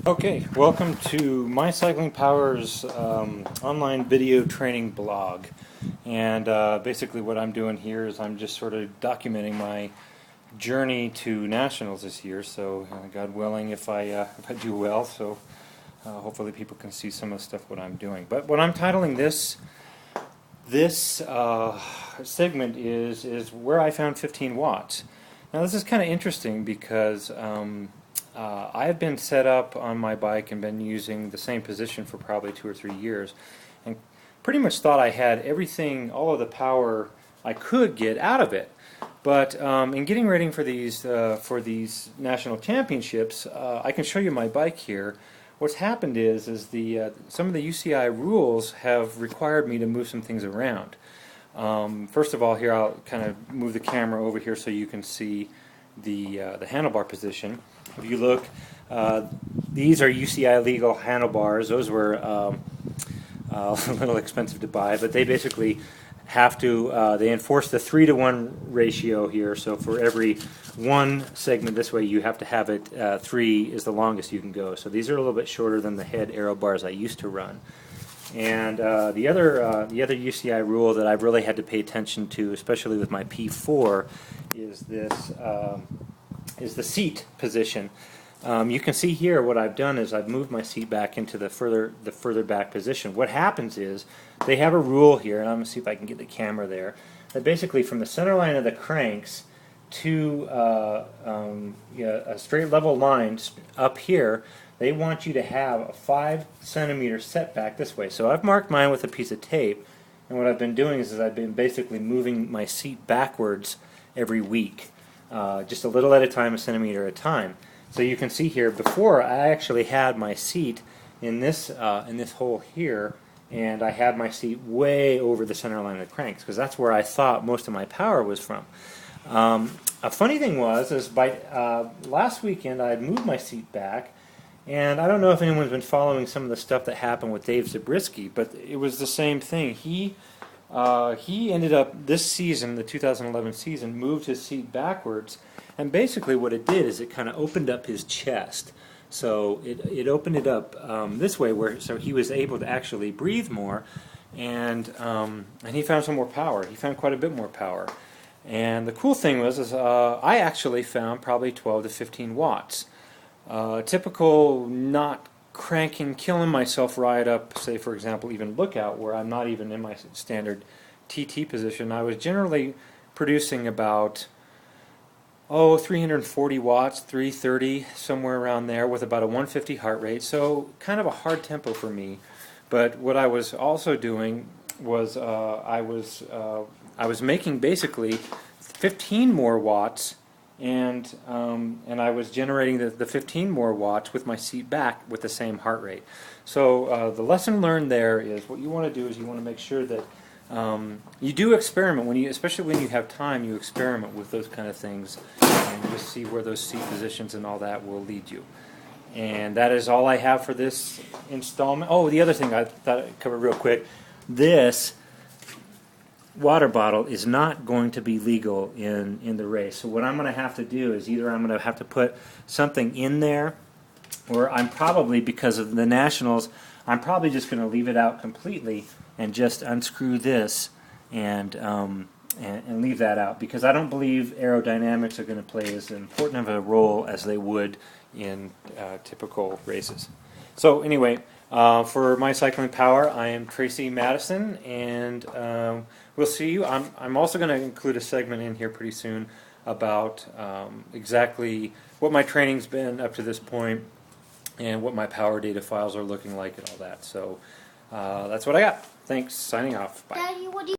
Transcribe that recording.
Okay, welcome to My Cycling Power's online video training blog. And basically what I'm doing here is I'm just sort of documenting my journey to nationals this year. So God willing, if I do well, so hopefully people can see some of the stuff what I'm doing. But what I'm titling this segment is where I found 15 watts. Now this is kind of interesting because I've been set up on my bike and been using the same position for probably 2 or 3 years, and pretty much thought I had everything, all of the power I could get out of it. But in getting ready for these national championships, I can show you my bike here. What's happened is some of the UCI rules have required me to move some things around. First of all, here I'll kind of move the camera over here so you can see the handlebar position. If you look, these are UCI legal handlebars. Those were a little expensive to buy, but they basically have to, they enforce the 3-to-1 ratio here. So for every one segment this way, you have to have it 3 is the longest you can go. So these are a little bit shorter than the head aero bars I used to run. And the other UCI rule that I've really had to pay attention to, especially with my P4, is this is the seat position. You can see here what I've done is I've moved my seat back into the further back position. What happens is they have a rule here, and I'm going to see if I can get the camera there, that basically from the center line of the cranks to a straight level line up here, they want you to have a 5-centimeter setback this way. So I've marked mine with a piece of tape, and what I've been doing is I've been basically moving my seat backwards every week, just a little at a time, a centimeter at a time. So you can see here, before I actually had my seat in this hole here, and I had my seat way over the center line of the cranks, because that's where I thought most of my power was from. A funny thing was by last weekend I had moved my seat back, and I don't know if anyone's been following some of the stuff that happened with Dave Zabriskie, but it was the same thing. He ended up this season, the 2011 season, moved his seat backwards, and basically what it did is it kind of opened up his chest. So it opened it up this way, so he was able to actually breathe more, and he found some more power. He found quite a bit more power. And the cool thing was I actually found probably 12 to 15 watts. Typical not cranking, killing myself right up, say for example even Lookout, where I'm not even in my standard TT position. I was generally producing about 340 watts, 330, somewhere around there, with about a 150 heart rate, so kind of a hard tempo for me. But what I was also doing was I was making basically 15 more watts, and I was generating the 15 more watts with my seat back with the same heart rate. So the lesson learned there is what you want to do is you want to make sure that you do experiment, especially when you have time, you experiment with those kind of things and just see where those seat positions and all that will lead you. And that is all I have for this installment. Oh, the other thing I thought I'd cover real quick, this water bottle is not going to be legal in the race. So what I'm going to have to do is either I'm going to have to put something in there, or I'm probably, because of the nationals, I'm probably just going to leave it out completely and just unscrew this and leave that out, because I don't believe aerodynamics are going to play as important of a role as they would in typical races. So anyway, for My Cycling Power, I am Tracy Madison, and we'll see you. I'm also going to include a segment in here pretty soon about exactly what my training's been up to this point and what my power data files are looking like and all that. So that's what I got. Thanks. Signing off. Bye. Daddy, what do you